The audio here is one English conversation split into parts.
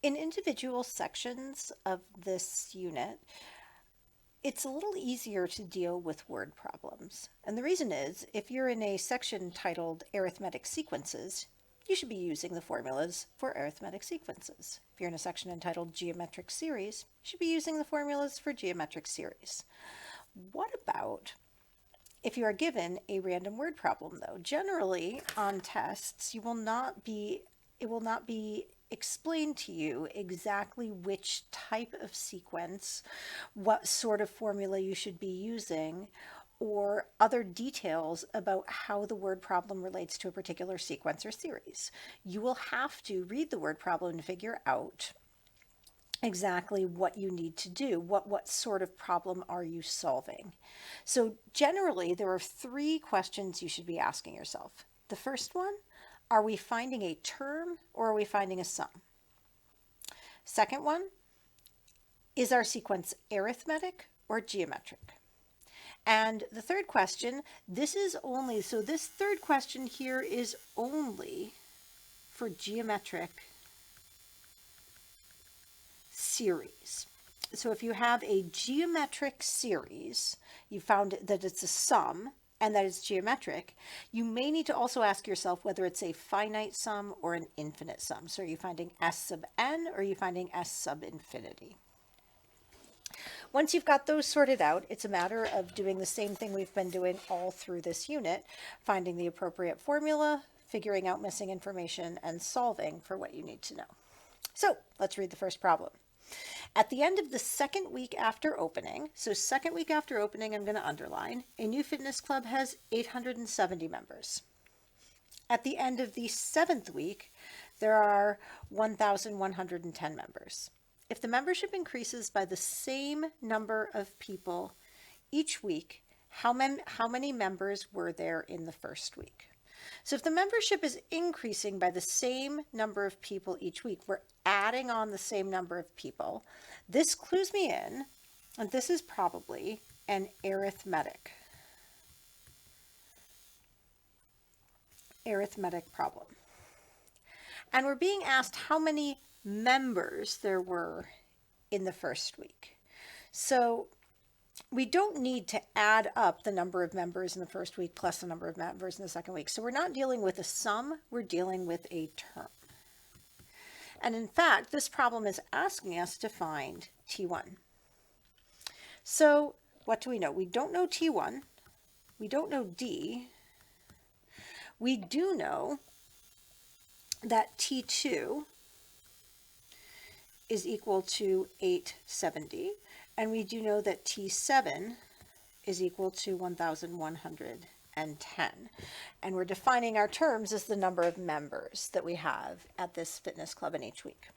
In individual sections of this unit, it's a little easier to deal with word problems. And the reason is, if you're in a section titled Arithmetic Sequences, you should be using the formulas for arithmetic sequences. If you're in a section entitled Geometric Series, you should be using the formulas for geometric series. What about if you are given a random word problem, though? Generally, on tests, it will not be explained to you exactly which type of sequence, what sort of formula you should be using, or other details about how the word problem relates to a particular sequence or series. You will have to read the word problem to figure out exactly what you need to do. What sort of problem are you solving? So generally, there are three questions you should be asking yourself. The first one, are we finding a term or are we finding a sum? Second one, is our sequence arithmetic or geometric? And the third question, this third question here is only for geometric series. So if you have a geometric series, you found that it's a sum and that it's geometric, you may need to also ask yourself whether it's a finite sum or an infinite sum. So are you finding S sub n or are you finding S sub infinity? Once you've got those sorted out, it's a matter of doing the same thing we've been doing all through this unit, finding the appropriate formula, figuring out missing information, and solving for what you need to know. So let's read the first problem. At the end of the second week after opening, so second week after opening, I'm going to underline, a new fitness club has 870 members. At the end of the seventh week, there are 1,110 members. If the membership increases by the same number of people each week, how many members were there in the first week? So if the membership is increasing by the same number of people each week, we're adding on the same number of people. This clues me in, and this is probably an arithmetic problem. And we're being asked how many members there were in the first week. So we don't need to add up the number of members in the first week plus the number of members in the second week. So we're not dealing with a sum, we're dealing with a term. And in fact, this problem is asking us to find T1. So what do we know? We don't know T1. We don't know D. We do know that T2 is equal to 870. And we do know that T7 is equal to 1,110. And we're defining our terms as the number of members that we have at this fitness club in each week.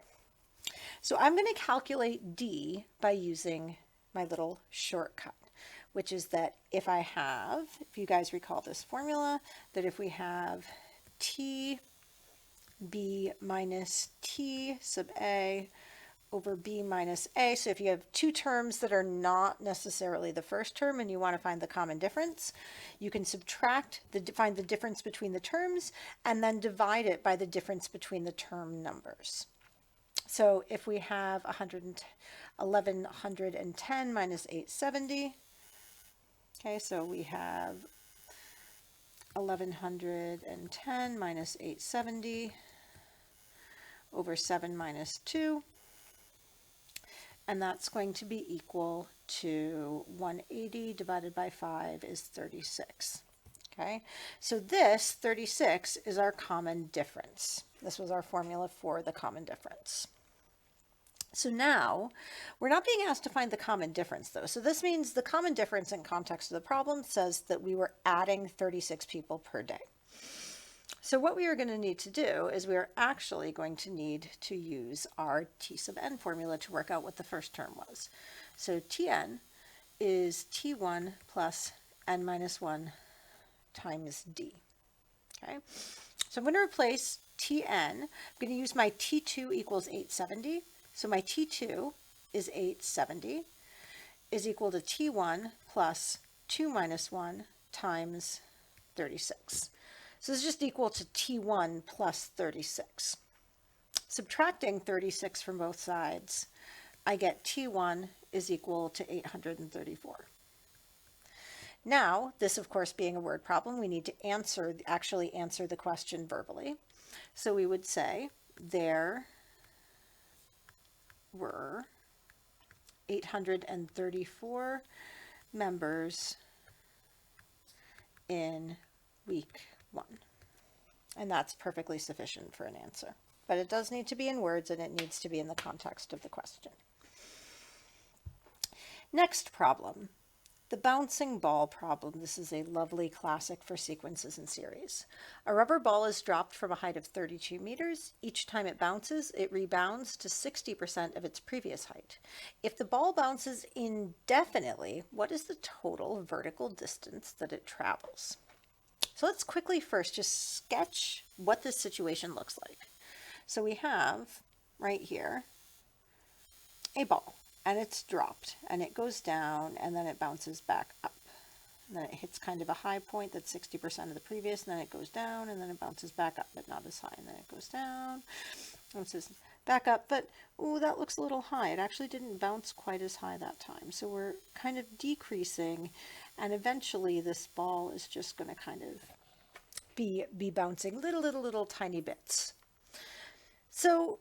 So I'm going to calculate D by using my little shortcut, which is that if you guys recall this formula, that if we have TB minus T sub A over B minus A. So if you have two terms that are not necessarily the first term and you want to find the common difference, you can find the difference between the terms and then divide it by the difference between the term numbers. So if we have 1,110 minus 870, okay, so we have 1,110 minus 870 over 7 minus 2. And that's going to be equal to 180 divided by 5 is 36. Okay, so this 36 is our common difference. This was our formula for the common difference. So now, we're not being asked to find the common difference though. So this means the common difference in context of the problem says that we were adding 36 people per day. So what we are going to need to do is we are actually going to need to use our T sub n formula to work out what the first term was. So Tn is T1 plus n minus 1 times D. Okay, so I'm going to replace Tn. I'm going to use my T2 equals 870. So my T2 is 870 is equal to T1 plus 2 minus 1 times 36. So this is just equal to T1 plus 36. subtracting 36 from both sides, I get T1 is equal to 834. Now, this of course being a word problem, we need to actually answer the question verbally. So we would say there were 834 members in week 1. And that's perfectly sufficient for an answer. But it does need to be in words, and it needs to be in the context of the question. Next problem, the bouncing ball problem. This is a lovely classic for sequences and series. A rubber ball is dropped from a height of 32 meters. Each time it bounces, it rebounds to 60% of its previous height. If the ball bounces indefinitely, what is the total vertical distance that it travels? So let's quickly first just sketch what this situation looks like. So we have right here a ball, and it's dropped, and it goes down, and then it bounces back up. And then it hits kind of a high point that's 60% of the previous, and then it goes down, and then it bounces back up, but not as high. And then it goes down, bounces back up, but ooh, that looks a little high. It actually didn't bounce quite as high that time. So we're kind of decreasing, and eventually this ball is just going to kind of be bouncing little tiny bits. So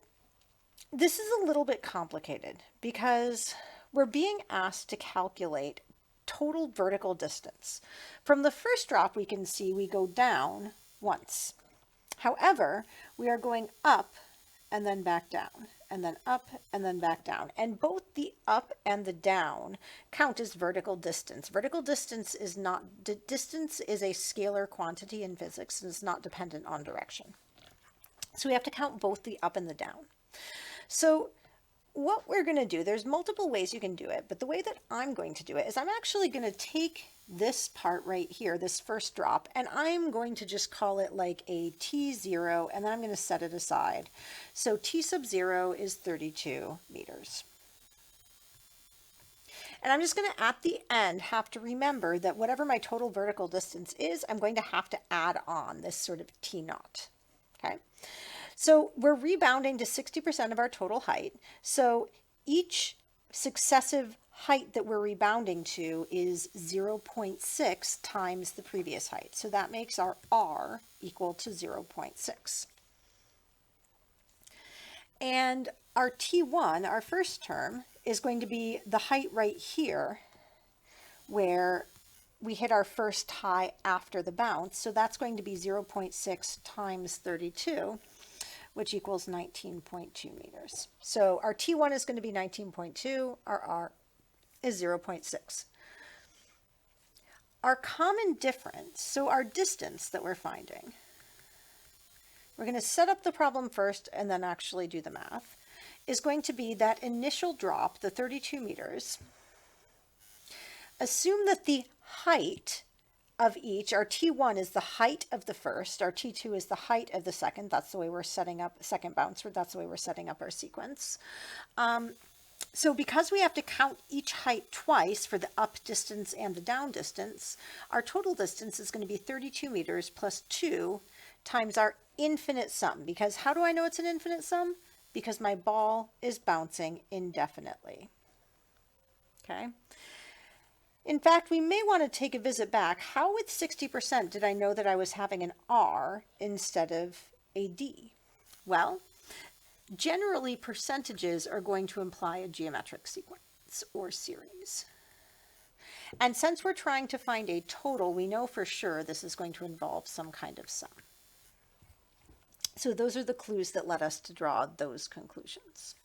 this is a little bit complicated because we're being asked to calculate total vertical distance. From the first drop, we can see we go down once. However, we are going up and then back down, and then up and then back down. And both the up and the down count as vertical distance. Vertical distance is not, distance is a scalar quantity in physics and is not dependent on direction. So we have to count both the up and the down. So what we're going to do, there's multiple ways you can do it, but the way that I'm going to do it is I'm actually going to take this part right here, this first drop, and I'm going to just call it like a T0, and then I'm going to set it aside. So T sub 0 is 32 meters. And I'm just going to, at the end, have to remember that whatever my total vertical distance is, I'm going to have to add on this sort of T naught. Okay. So we're rebounding to 60% of our total height. So each successive height that we're rebounding to is 0.6 times the previous height. So that makes our R equal to 0.6. And our T1, our first term, is going to be the height right here where we hit our first high after the bounce. So that's going to be 0.6 times 32. Which equals 19.2 meters. So our T1 is going to be 19.2, our R is 0.6. Our common difference, so our distance that we're finding, we're going to set up the problem first and then actually do the math, is going to be that initial drop, the 32 meters. Assume that the height of each, our T1 is the height of the first, our T2 is the height of the second. That's the way we're setting up second bounce, that's the way we're setting up our sequence. So because we have to count each height twice for the up distance and the down distance, our total distance is going to be 32 meters plus 2 times our infinite sum. Because how do I know it's an infinite sum? Because my ball is bouncing indefinitely. Okay. In fact, we may want to take a visit back. How with 60% did I know that I was having an R instead of a D? Well, generally percentages are going to imply a geometric sequence or series. And since we're trying to find a total, we know for sure this is going to involve some kind of sum. So those are the clues that led us to draw those conclusions.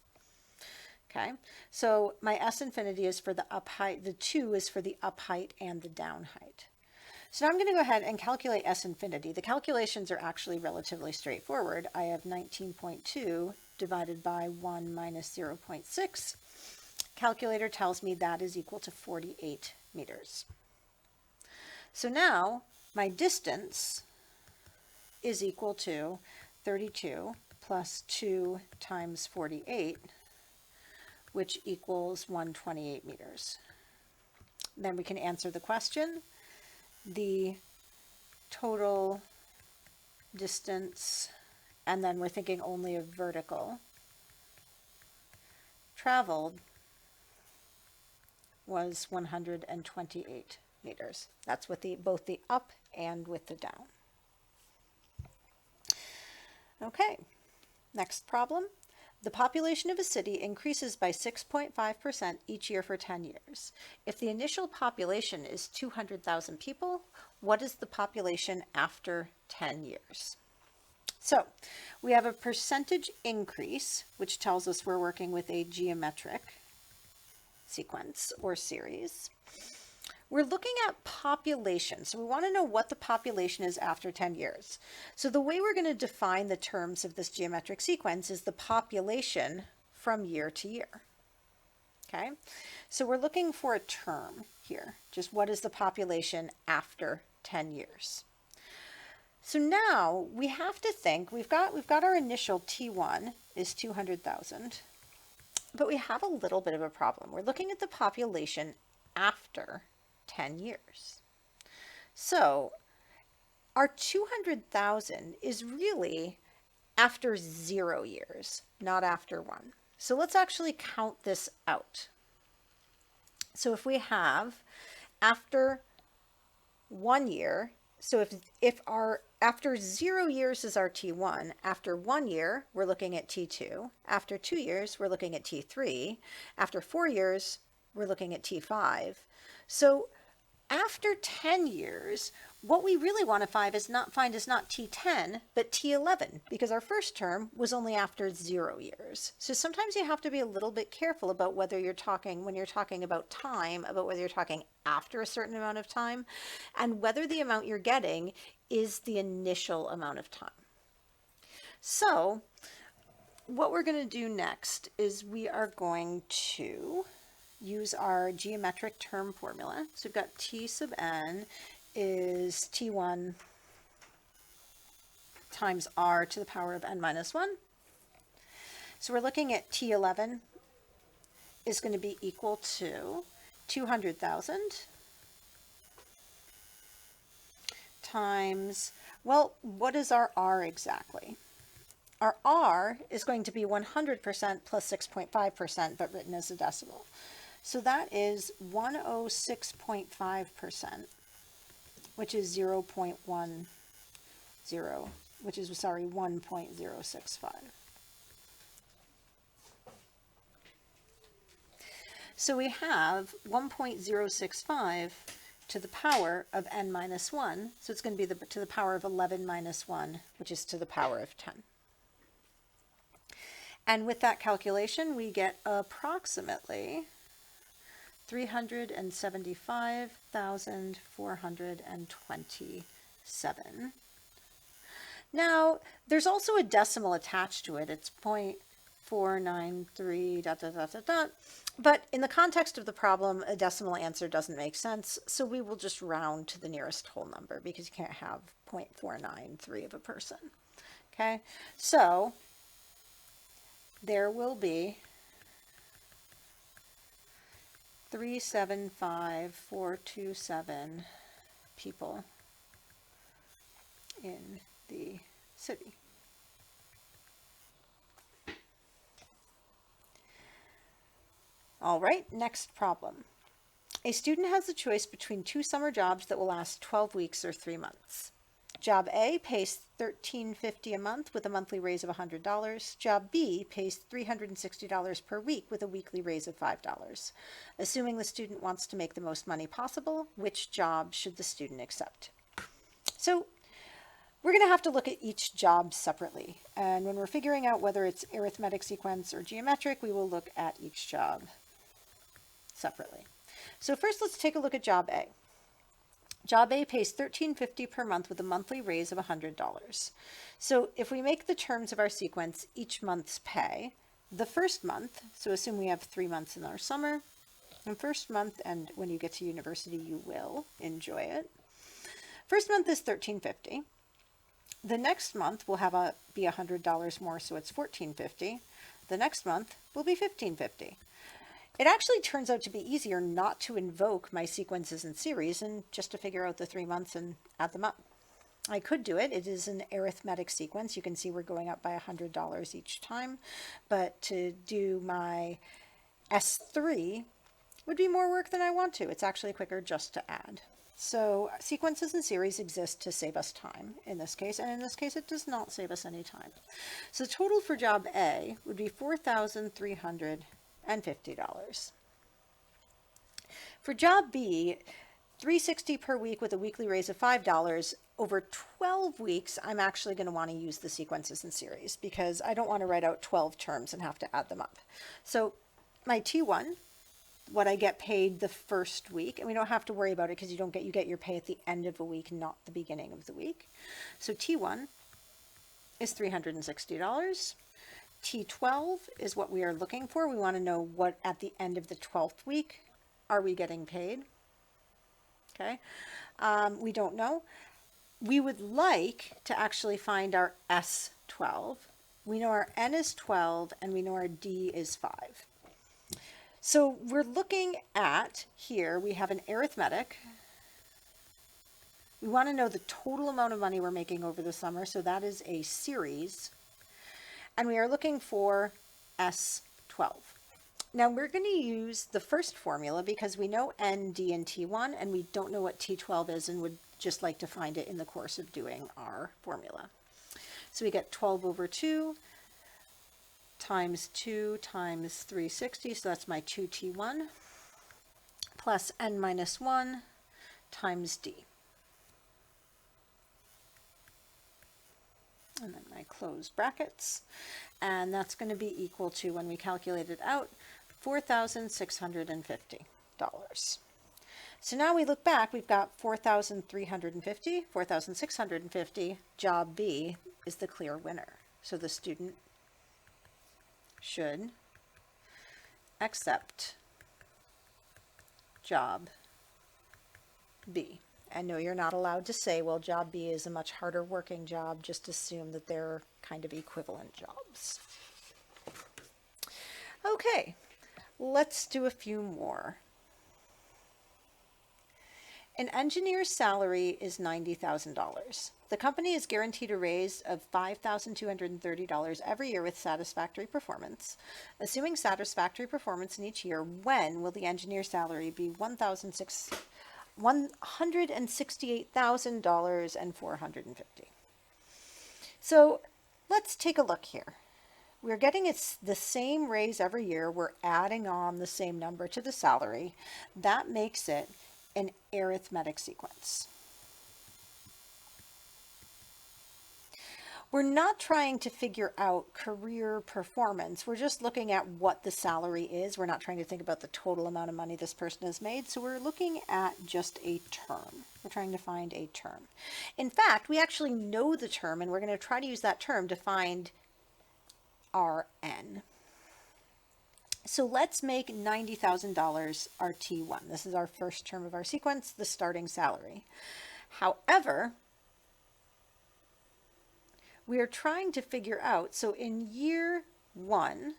Okay, so my S infinity is for the up height, the 2 is for the up height and the down height. So now I'm going to go ahead and calculate S infinity. The calculations are actually relatively straightforward. I have 19.2 divided by 1 minus 0.6. Calculator tells me that is equal to 48 meters. So now my distance is equal to 32 plus 2 times 48, which equals 128 meters. Then we can answer the question. The total distance and then we're thinking only of vertical, traveled was 128 meters. That's with both the up and with the down. Okay, next problem. The population of a city increases by 6.5% each year for 10 years. If the initial population is 200,000 people, what is the population after 10 years? So we have a percentage increase, which tells us we're working with a geometric sequence or series. We're looking at population, so we want to know what the population is after 10 years. So the way we're going to define the terms of this geometric sequence is the population from year to year. Okay, so we're looking for a term here, just what is the population after 10 years. So now we have to think, we've got our initial T1 is 200,000, but we have a little bit of a problem. We're looking at the population after 10 years. So our 200,000 is really after 0 years, not after 1. So let's actually count this out. So if we have after 1 year, so if our after 0 years is our T1, after 1 year, we're looking at T2. After 2 years, we're looking at T3. After 4 years, we're looking at T5. So after 10 years, what we really want to find is not T10, but T11, because our first term was only after 0 years. So sometimes you have to be a little bit careful about whether you're talking, when you're talking about time, about whether you're talking after a certain amount of time, and whether the amount you're getting is the initial amount of time. So what we're going to do next is we are going to use our geometric term formula. So we've got T sub n is T1 times r to the power of n minus 1. So we're looking at T11 is going to be equal to 200,000 times, well, what is our r exactly? Our r is going to be 100% plus 6.5%, but written as a decimal. So that is 106.5%, which is 0.10, which is, sorry, 1.065. So we have 1.065 to the power of n minus 1. So it's going to be to the power of 11 minus 1, which is to the power of 10. And with that calculation, we get approximately 375,427. Now, there's also a decimal attached to it. It's 0.493 ... But in the context of the problem, a decimal answer doesn't make sense, so we will just round to the nearest whole number because you can't have 0.493 of a person. Okay, so there will be 375,427 people in the city. All right, next problem. A student has the choice between two summer jobs that will last 12 weeks or 3 months. Job A pays $13.50 a month with a monthly raise of $100. Job B pays $360 per week with a weekly raise of $5. Assuming the student wants to make the most money possible, which job should the student accept? So we're going to have to look at each job separately. And when we're figuring out whether it's arithmetic sequence or geometric, we will look at each job separately. So first, let's take a look at Job A. Job A pays $13.50 per month with a monthly raise of $100. So if we make the terms of our sequence each month's pay, the first month, so assume we have 3 months in our summer, and first month, and when you get to university, you will enjoy it. First month is $13.50. The next month will have be $100 more, so it's $14.50. The next month will be $15.50. It actually turns out to be easier not to invoke my sequences and series and just to figure out the 3 months and add them up. I could do it. It is an arithmetic sequence. You can see we're going up by $100 each time. But to do my S3 would be more work than I want to. It's actually quicker just to add. So sequences and series exist to save us time in this case, and in this case it does not save us any time. So the total for job A would be $4,350. For job B, $360 per week with a weekly raise of $5. Over 12 weeks, I'm actually going to want to use the sequences and series because I don't want to write out 12 terms and have to add them up. So my T1, what I get paid the first week, and we don't have to worry about it because you get your pay at the end of a week, not the beginning of the week. So T1 is $360. T12 is what we are looking for. We want to know what at the end of the 12th week are we getting paid. Okay, we don't know. We would like to actually find our S12. We know our N is 12 and we know our D is 5. So we're looking at here, we have an arithmetic. We want to know the total amount of money we're making over the summer, so that is a series. And we are looking for S12. Now we're going to use the first formula because we know N, D, and T1, and we don't know what T12 is and would just like to find it in the course of doing our formula. So we get 12 over 2 times 2 times 360, so that's my 2T1, plus N minus 1 times D. And then my closed brackets, and that's going to be equal to, when we calculate it out, $4,650. So now we look back, we've got 4,350, 4,650. Job B is the clear winner. So the student should accept job B. And no, you're not allowed to say, well, job B is a much harder working job. Just assume that they're kind of equivalent jobs. Okay, let's do a few more. An engineer's salary is $90,000. The company is guaranteed a raise of $5,230 every year with satisfactory performance. Assuming satisfactory performance in each year, when will the engineer's salary be $168,450? So let's take a look here. We're getting the same raise every year. We're adding on the same number to the salary. That makes it an arithmetic sequence. We're not trying to figure out career performance. We're just looking at what the salary is. We're not trying to think about the total amount of money this person has made. So we're looking at just a term. We're trying to find a term. In fact, we actually know the term, and we're going to try to use that term to find our N. So let's make $90,000 our T1. This is our first term of our sequence, the starting salary. However, we are trying to figure out, so in year 1,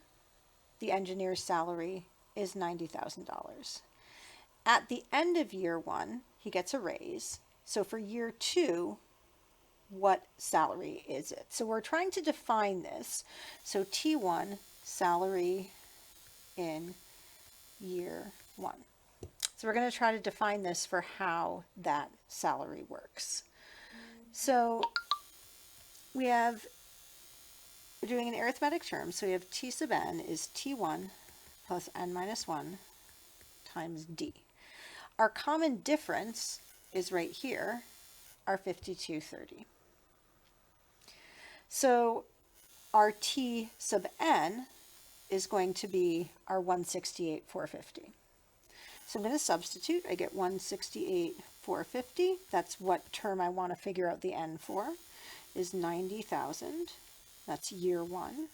the engineer's salary is $90,000. At the end of year 1, he gets a raise. So for year 2, what salary is it? So we're trying to define this. So T1, salary in year 1. So we're going to try to define this for how that salary works. So we're doing an arithmetic term. So we have T sub n is T1 plus n minus 1 times D. Our common difference is right here, our 5230. So our T sub n is going to be our 168,450. So I'm going to substitute. I get 168,450. That's what term I want to figure out the n for, is 90,000. That's year 1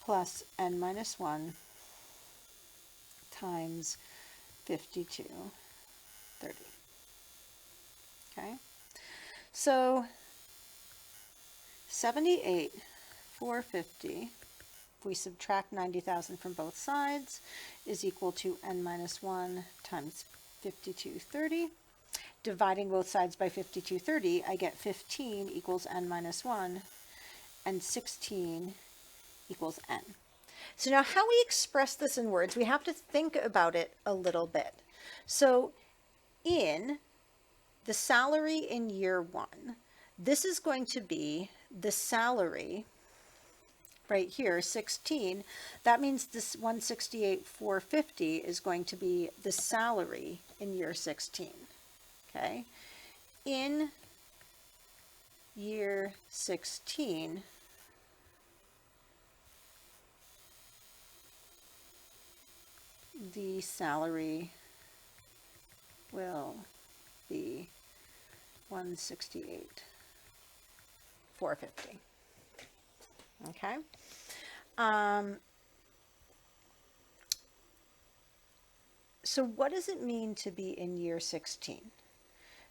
plus n minus 1 times 5230. Okay, so 78,450, if we subtract 90,000 from both sides, is equal to n minus 1 times 5230. dividing both sides by 5230, I get 15 equals n minus 1, and 16 equals n. So now how we express this in words, we have to think about it a little bit. So in the salary in year 1, this is going to be the salary right here, 16. That means this 168,450 is going to be the salary in year 16. Okay. In year 16, the salary will be 168,450. Okay. So what does it mean to be in year 16?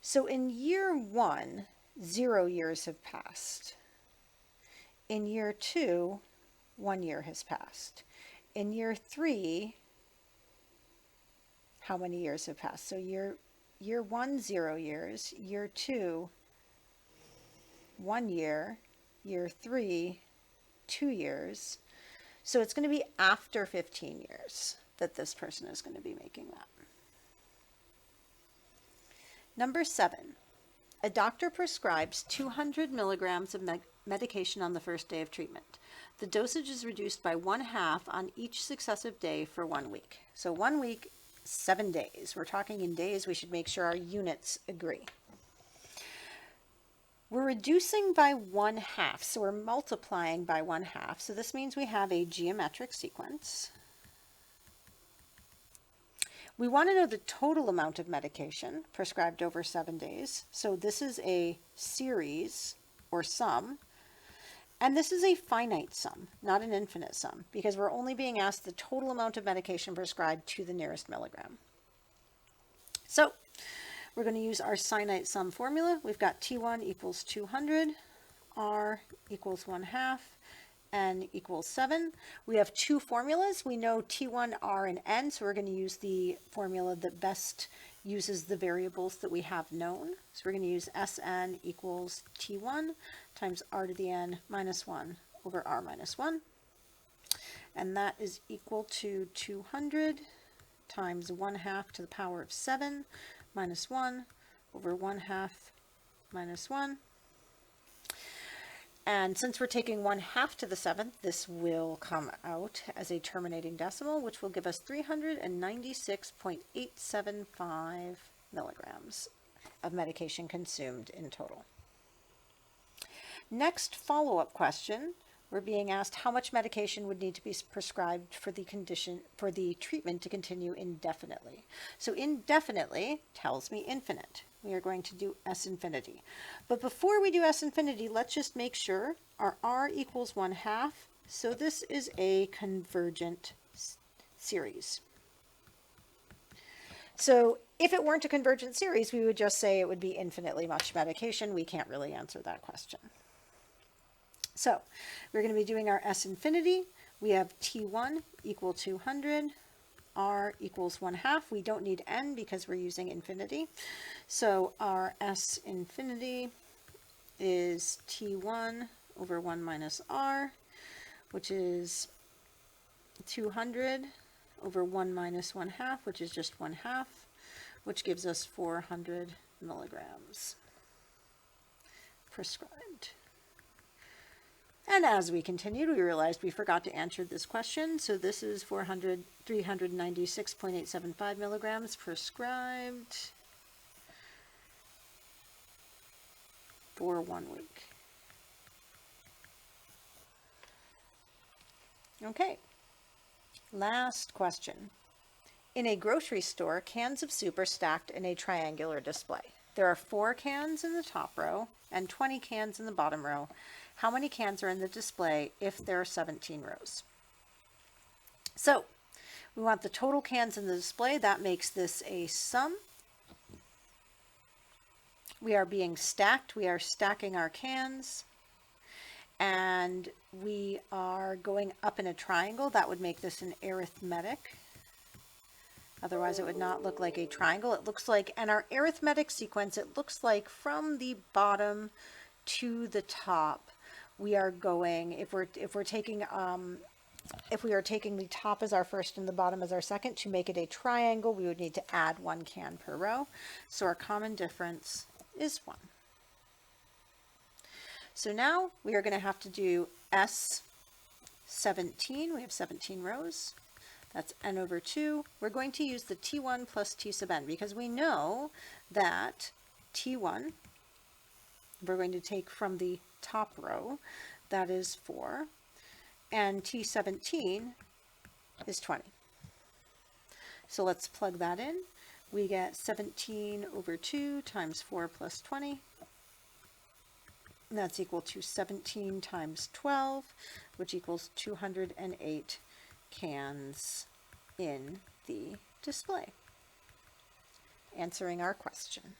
So in year 1, 0 years have passed. In year 2, 1 year has passed. In year 3, how many years have passed? So year 1, 0 years. Year 2, 1 year. Year 3, 2 years. So it's going to be after 15 years that this person is going to be making that. Number 7, a doctor prescribes 200 milligrams of medication on the first day of treatment. The dosage is reduced by 1/2 on each successive day for 1 week. So 1 week, 7 days. We're talking in days. We should make sure our units agree. We're reducing by 1/2, so we're multiplying by 1/2. So this means we have a geometric sequence. We want to know the total amount of medication prescribed over 7 days. So this is a series or sum. And this is a finite sum, not an infinite sum, because we're only being asked the total amount of medication prescribed to the nearest milligram. So we're going to use our Cyanide Sum Formula. We've got T1 equals 200, R equals 1/2, N equals 7. We have 2 formulas. We know T1, R, and N, so we're going to use the formula that best uses the variables that we have known. So we're going to use Sn equals T1 times R to the N minus 1 over R minus 1. And that is equal to 200 times 1/2 to the power of 7 minus 1 over 1/2 minus 1. And since we're taking 1/2 to the 7th, this will come out as a terminating decimal, which will give us 396.875 milligrams of medication consumed in total. Next follow-up question, we're being asked how much medication would need to be prescribed for the treatment to continue indefinitely. So indefinitely tells me infinite. We are going to do S infinity. But before we do S infinity, let's just make sure our R equals 1/2. So this is a convergent series. So if it weren't a convergent series, we would just say it would be infinitely much medication. We can't really answer that question. So we're going to be doing our S infinity. We have T1 equal 200, R equals 1/2. We don't need N because we're using infinity. So our S infinity is T1 over 1 minus R, which is 200 over 1 minus 1/2, which is just 1/2, which gives us 400 milligrams prescribed. And as we continued, we realized we forgot to answer this question. So this is 396.875 milligrams prescribed for 1 week. Okay, last question. In a grocery store, cans of soup are stacked in a triangular display. There are 4 cans in the top row and 20 cans in the bottom row. How many cans are in the display if there are 17 rows? So we want the total cans in the display. That makes this a sum. We are being stacked. We are stacking our cans. And we are going up in a triangle. That would make this an arithmetic Otherwise, it would not look like a triangle. It looks like, and our arithmetic sequence, it looks like from the bottom to the top, we are going, if we are taking the top as our first and the bottom as our second, to make it a triangle, we would need to add 1 can per row. So our common difference is 1. So now we are going to have to do S17. We have 17 rows. That's n over 2. We're going to use the T1 plus T sub n because we know that T1, we're going to take from the top row, that is 4, and T17 is 20. So let's plug that in. We get 17 over 2 times 4 plus 20. And that's equal to 17 times 12, which equals 208 cans in the display, answering our question.